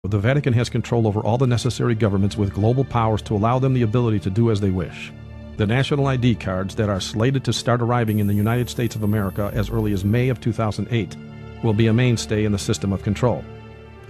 The Vatican has control over all the necessary governments with global powers to allow them the ability to do as they wish. The national ID cards that are slated to start arriving in the United States of America as early as May of 2008 will be a mainstay in the system of control.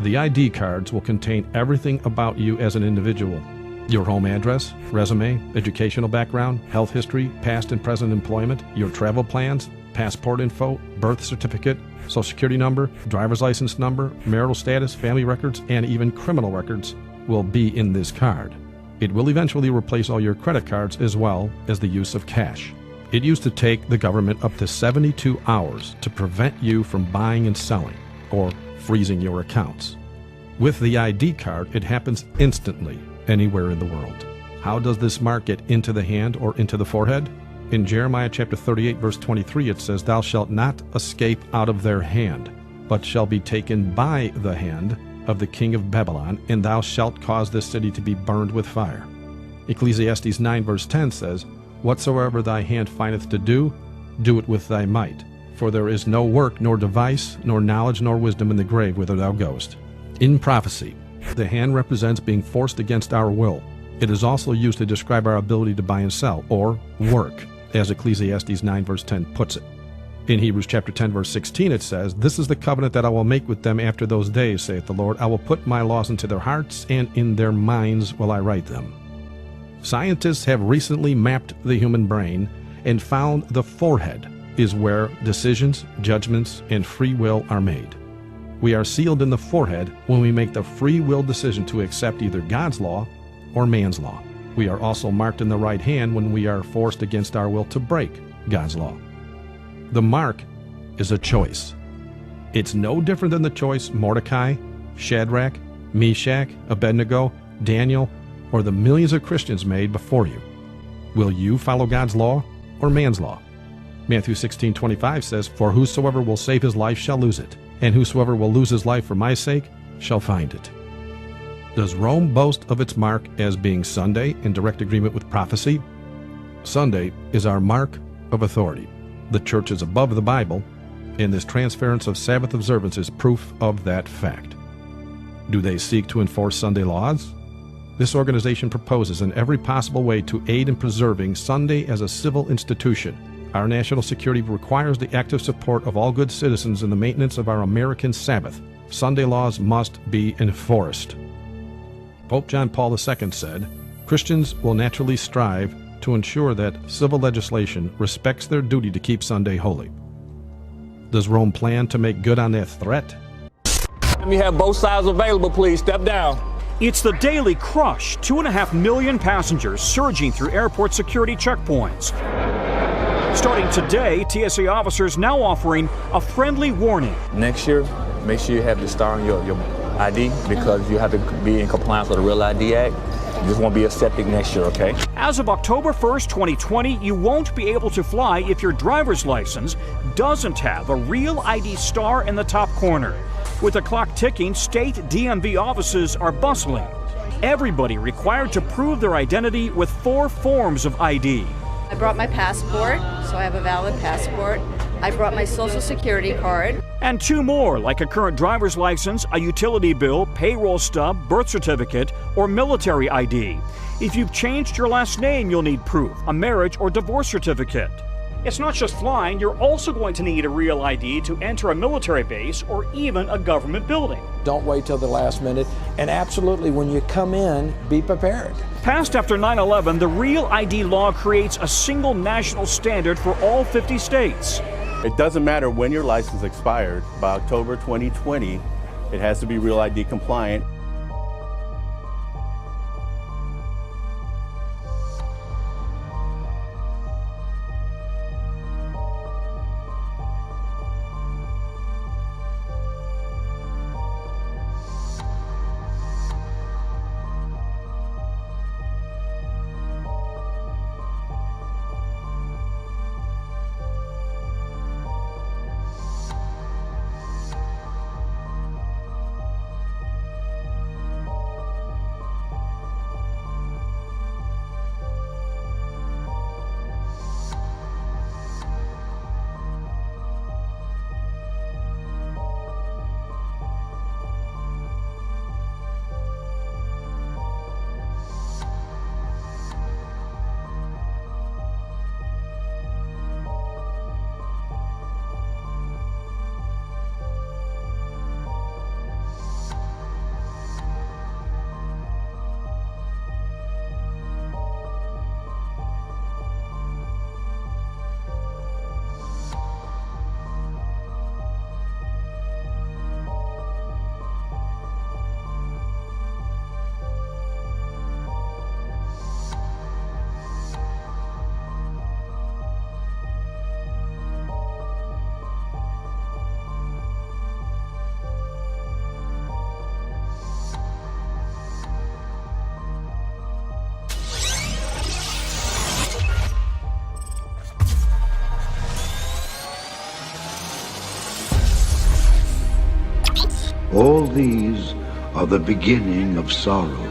The ID cards will contain everything about you as an individual: your home address, resume, educational background, health history, past and present employment, your travel plans, passport info, birth certificate, social security number, driver's license number, marital status, family records, and even criminal records will be in this card. It will eventually replace all your credit cards as well as the use of cash. It used to take the government up to 72 hours to prevent you from buying and selling or freezing your accounts. With the ID card, it happens instantly anywhere in the world. How does this mark get into the hand or into the forehead? In Jeremiah chapter 38 verse 23 it says, "Thou shalt not escape out of their hand, but shall be taken by the hand of the king of Babylon, and thou shalt cause this city to be burned with fire." Ecclesiastes 9 verse 10 says, "Whatsoever thy hand findeth to do, do it with thy might. For there is no work, nor device, nor knowledge, nor wisdom in the grave whither thou goest." In prophecy, the hand represents being forced against our will. It is also used to describe our ability to buy and sell, or work, as Ecclesiastes 9 verse 10 puts it. In Hebrews chapter 10 verse 16 it says, "This is the covenant that I will make with them after those days, saith the Lord. I will put my laws into their hearts, and in their minds will I write them." Scientists have recently mapped the human brain and found the forehead is where decisions, judgments, and free will are made. We are sealed in the forehead when we make the free will decision to accept either God's law or man's law. We are also marked in the right hand when we are forced against our will to break God's law. The mark is a choice. It's no different than the choice Mordecai, Shadrach, Meshach, Abednego, Daniel, or the millions of Christians made before you. Will you follow God's law or man's law? Matthew 16:25 says, "For whosoever will save his life shall lose it, and whosoever will lose his life for my sake shall find it." Does Rome boast of its mark as being Sunday in direct agreement with prophecy? Sunday is our mark of authority. The church is above the Bible, and this transference of Sabbath observance is proof of that fact. Do they seek to enforce Sunday laws? This organization proposes in every possible way to aid in preserving Sunday as a civil institution. Our national security requires the active support of all good citizens in the maintenance of our American Sabbath. Sunday laws must be enforced. Pope John Paul II said, "Christians will naturally strive to ensure that civil legislation respects their duty to keep Sunday holy." Does Rome plan to make good on that threat? Let me have both sides available, please. Step down. It's the daily crush. 2.5 million passengers surging through airport security checkpoints. Starting today, TSA officers now offering a friendly warning. Next year, make sure you have the star on your ID, because you have to be in compliance with the Real ID Act. You just won't be accepted next year, okay? As of October 1st, 2020, you won't be able to fly if your driver's license doesn't have a Real ID star in the top corner. With the clock ticking, state DMV offices are bustling. Everybody required to prove their identity with 4 forms of ID. I brought my passport, so I have a valid passport. I brought my social security card. And 2 more, like a current driver's license, a utility bill, payroll stub, birth certificate, or military ID. If you've changed your last name, you'll need proof, a marriage or divorce certificate. It's not just flying, you're also going to need a Real ID to enter a military base or even a government building. Don't wait till the last minute, and absolutely, when you come in, be prepared. Passed after 9/11, the Real ID law creates a single national standard for all 50 states. It doesn't matter when your license expired. By October 2020, it has to be Real ID compliant. All these are the beginning of sorrows.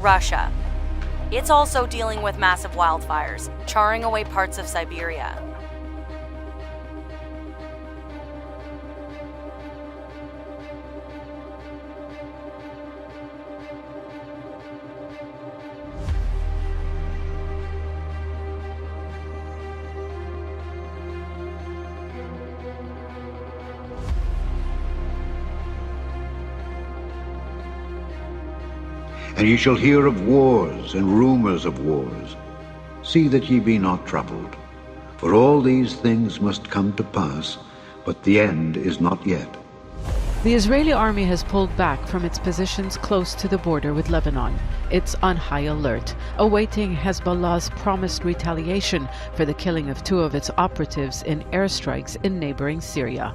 Russia. It's also dealing with massive wildfires, charring away parts of Siberia. And ye shall hear of wars and rumors of wars. See that ye be not troubled. For all these things must come to pass, but the end is not yet. The Israeli army has pulled back from its positions close to the border with Lebanon. It's on high alert, awaiting Hezbollah's promised retaliation for the killing of 2 of its operatives in airstrikes in neighboring Syria.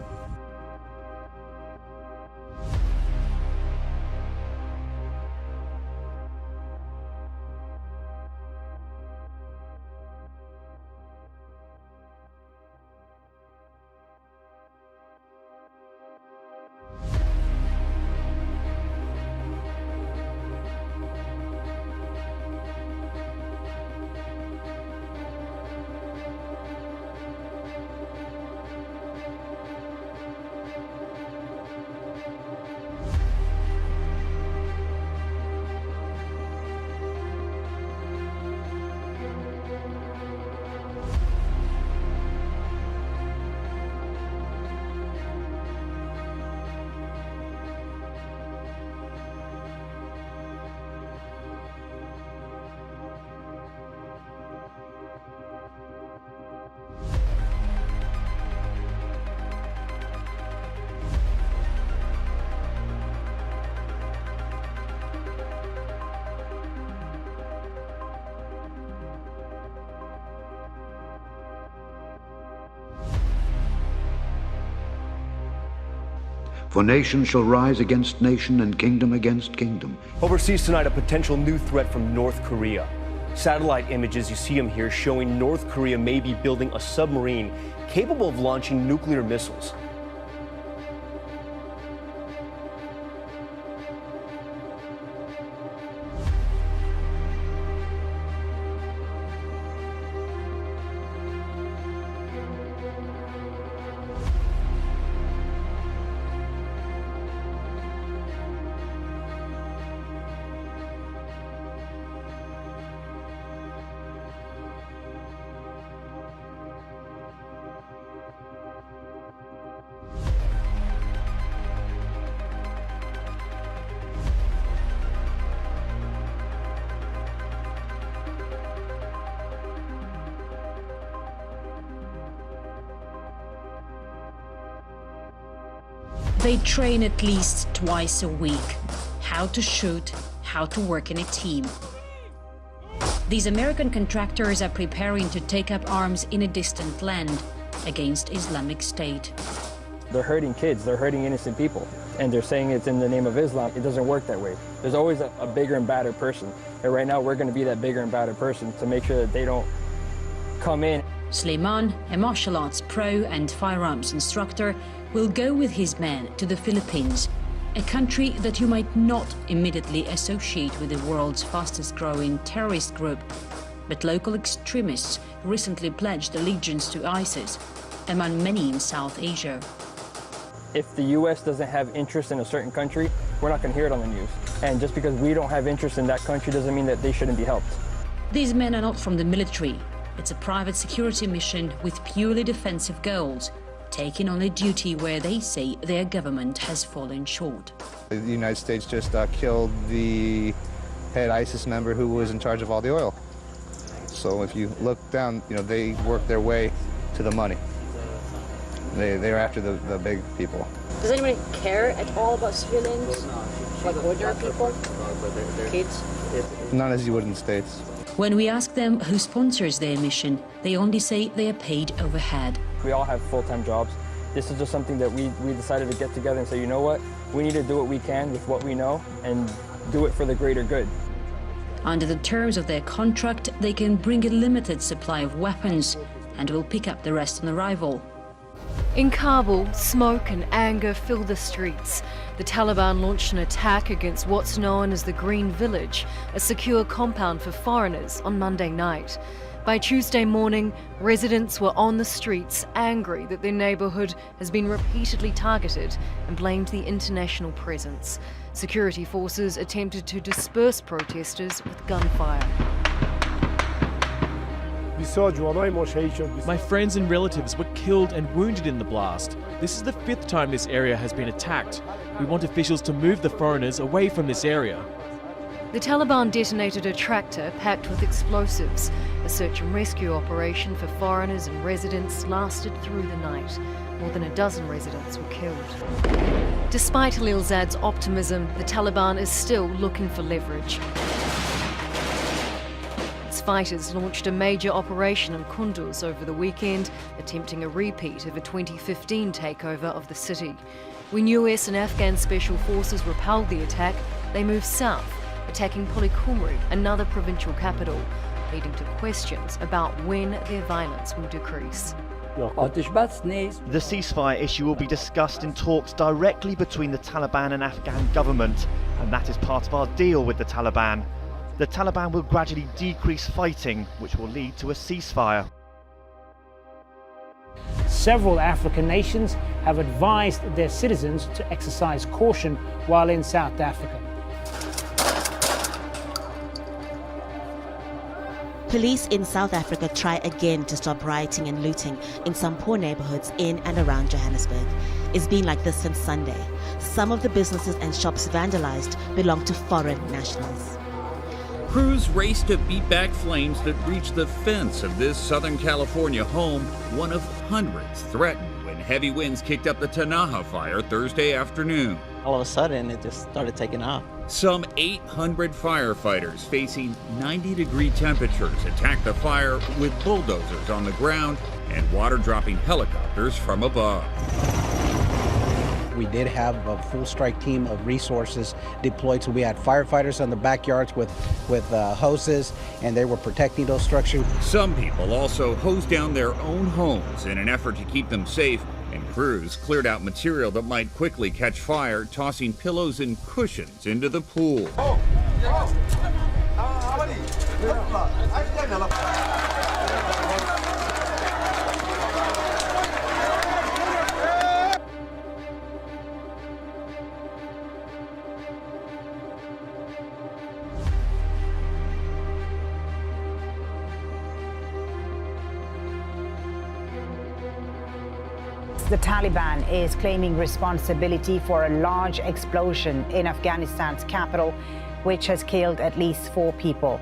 For nation shall rise against nation and kingdom against kingdom. Overseas tonight, a potential new threat from North Korea. Satellite images, you see them here, showing North Korea may be building a submarine capable of launching nuclear missiles. They train at least twice a week. How to shoot, how to work in a team. These American contractors are preparing to take up arms in a distant land against Islamic State. They're hurting kids, they're hurting innocent people, and they're saying it's in the name of Islam. It doesn't work that way. There's always a bigger and badder person. And right now we're going to be that bigger and badder person to make sure that they don't come in. Suleiman, a martial arts pro and firearms instructor, will go with his men to the Philippines, a country that you might not immediately associate with the world's fastest growing terrorist group. But local extremists recently pledged allegiance to ISIS, among many in South Asia. If the U.S. doesn't have interest in a certain country, we're not going to hear it on the news. And just because we don't have interest in that country doesn't mean that they shouldn't be helped. These men are not from the military. It's a private security mission with purely defensive goals, taking on a duty where they say their government has fallen short. The United States just killed the head ISIS member who was in charge of all the oil. So if you look down, they work their way to the money. They're after the big people. Does anyone care at all about civilians? Like ordinary people? Kids? Not as you would in the States. When we ask them who sponsors their mission, they only say they are paid overhead. We all have full-time jobs. This is just something that we decided to get together and say, you know what? We need to do what we can with what we know and do it for the greater good. Under the terms of their contract, they can bring a limited supply of weapons and will pick up the rest on arrival. In Kabul, smoke and anger fill the streets. The Taliban launched an attack against what's known as the Green Village, a secure compound for foreigners, on Monday night. By Tuesday morning, residents were on the streets, angry that their neighbourhood has been repeatedly targeted, and blamed the international presence. Security forces attempted to disperse protesters with gunfire. My friends and relatives were killed and wounded in the blast. This is the 5th time this area has been attacked. We want officials to move the foreigners away from this area. The Taliban detonated a tractor packed with explosives. A search and rescue operation for foreigners and residents lasted through the night. More than a dozen residents were killed. Despite Khalilzad's optimism, the Taliban is still looking for leverage. Its fighters launched a major operation in Kunduz over the weekend, attempting a repeat of a 2015 takeover of the city. When US and Afghan special forces repelled the attack, they moved south, attacking Polikumri, another provincial capital, leading to questions about when their violence will decrease. The ceasefire issue will be discussed in talks directly between the Taliban and Afghan government, and that is part of our deal with the Taliban. The Taliban will gradually decrease fighting, which will lead to a ceasefire. Several African nations have advised their citizens to exercise caution while in South Africa. Police in South Africa try again to stop rioting and looting in some poor neighborhoods in and around Johannesburg. It's been like this since Sunday. Some of the businesses and shops vandalized belong to foreign nationals. Crews race to beat back flames that reached the fence of this Southern California home, one of hundreds threatened when heavy winds kicked up the Tanaha fire Thursday afternoon. All of a sudden, it just started taking off. Some 800 firefighters facing 90-degree temperatures attacked the fire with bulldozers on the ground and water-dropping helicopters from above. We did have a full strike team of resources deployed, so we had firefighters on the backyards with hoses, and they were protecting those structures. Some people also hosed down their own homes in an effort to keep them safe, and crews cleared out material that might quickly catch fire, tossing pillows and cushions into the pool. The Taliban is claiming responsibility for a large explosion in Afghanistan's capital, which has killed at least 4 people.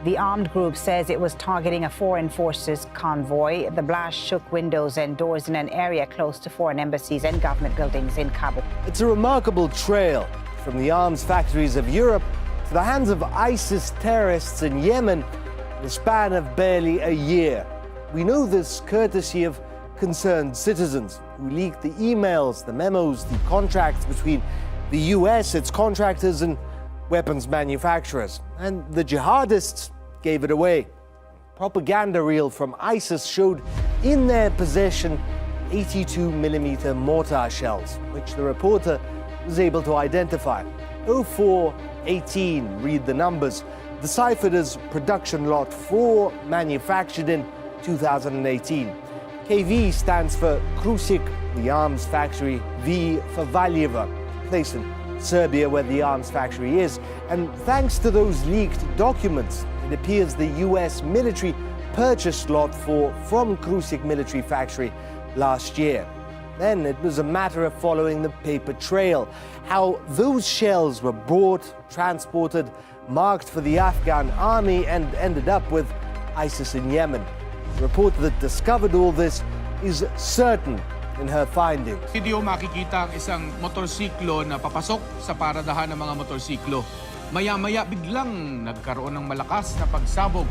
The armed group says it was targeting a foreign forces convoy. The blast shook windows and doors in an area close to foreign embassies and government buildings in Kabul. It's a remarkable trail from the arms factories of Europe to the hands of ISIS terrorists in Yemen in the span of barely a year. We know this courtesy of concerned citizens who leaked the emails, the memos, the contracts between the US, its contractors, and weapons manufacturers. And the jihadists gave it away. Propaganda reel from ISIS showed in their possession 82mm mortar shells, which the reporter was able to identify. 0418, read the numbers, deciphered as production lot 4, manufactured in 2018. KV stands for Krusik, the arms factory, V for Valjeva, place in Serbia where the arms factory is. And thanks to those leaked documents, it appears the US military purchased lot 4 from Krusik military factory last year. Then it was a matter of following the paper trail, how those shells were brought, transported, marked for the Afghan army, and ended up with ISIS in Yemen. The reporter that discovered all this is certain in her findings. Video makikita ang isang motorsiklo na papasok sa paradahan ng mga motorsiklo. Maya-maya biglang nagkaroon ng malakas na pagsabog.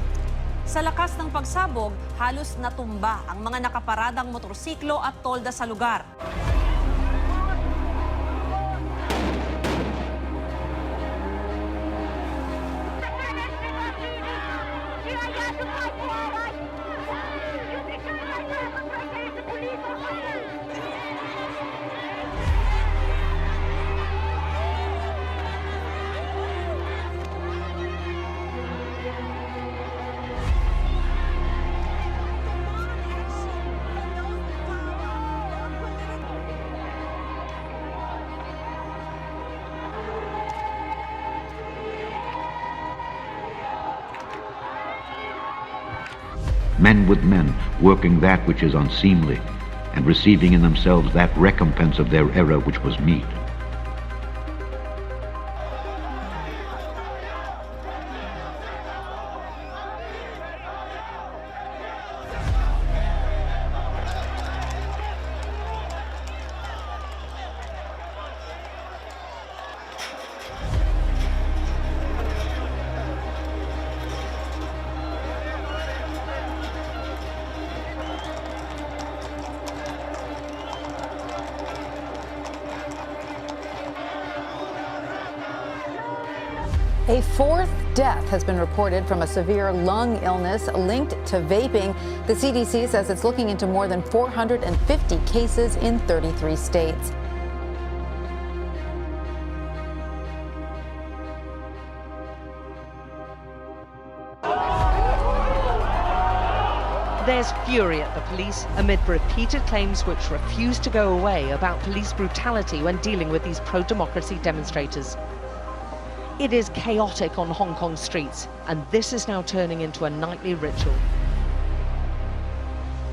Sa lakas ng pagsabog, halos natumba ang mga nakaparadang motorsiklo at tolda sa lugar. Men with men, working that which is unseemly, and receiving in themselves that recompense of their error which was meet. A fourth death has been reported from a severe lung illness linked to vaping. The CDC says it's looking into more than 450 cases in 33 states. There's fury at the police amid repeated claims which refuse to go away about police brutality when dealing with these pro-democracy demonstrators. It is chaotic on Hong Kong streets, and this is now turning into a nightly ritual.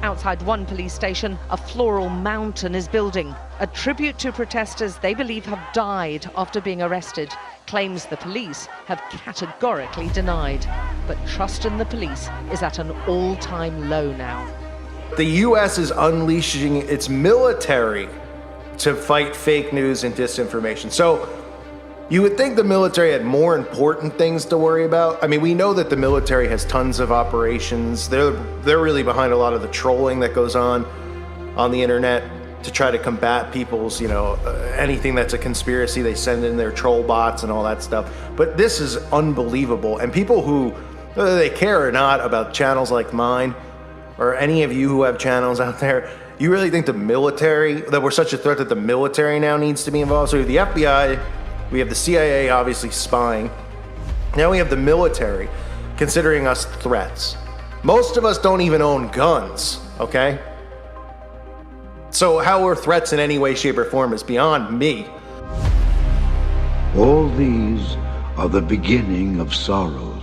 Outside one police station, a floral mountain is building, a tribute to protesters they believe have died after being arrested, claims the police have categorically denied. But trust in the police is at an all-time low now. The US is unleashing its military to fight fake news and disinformation. So you would think the military had more important things to worry about. I mean, we know that the military has tons of operations. They're really behind a lot of the trolling that goes on the internet to try to combat people's, anything that's a conspiracy. They send in their troll bots and all that stuff. But this is unbelievable. And people who, whether they care or not about channels like mine, or any of you who have channels out there, you really think the military, that we're such a threat that the military now needs to be involved? So we have the FBI, we have the CIA obviously spying. Now we have the military considering us threats. Most of us don't even own guns, okay? So how we're threats in any way, shape, or form is beyond me. All these are the beginning of sorrows.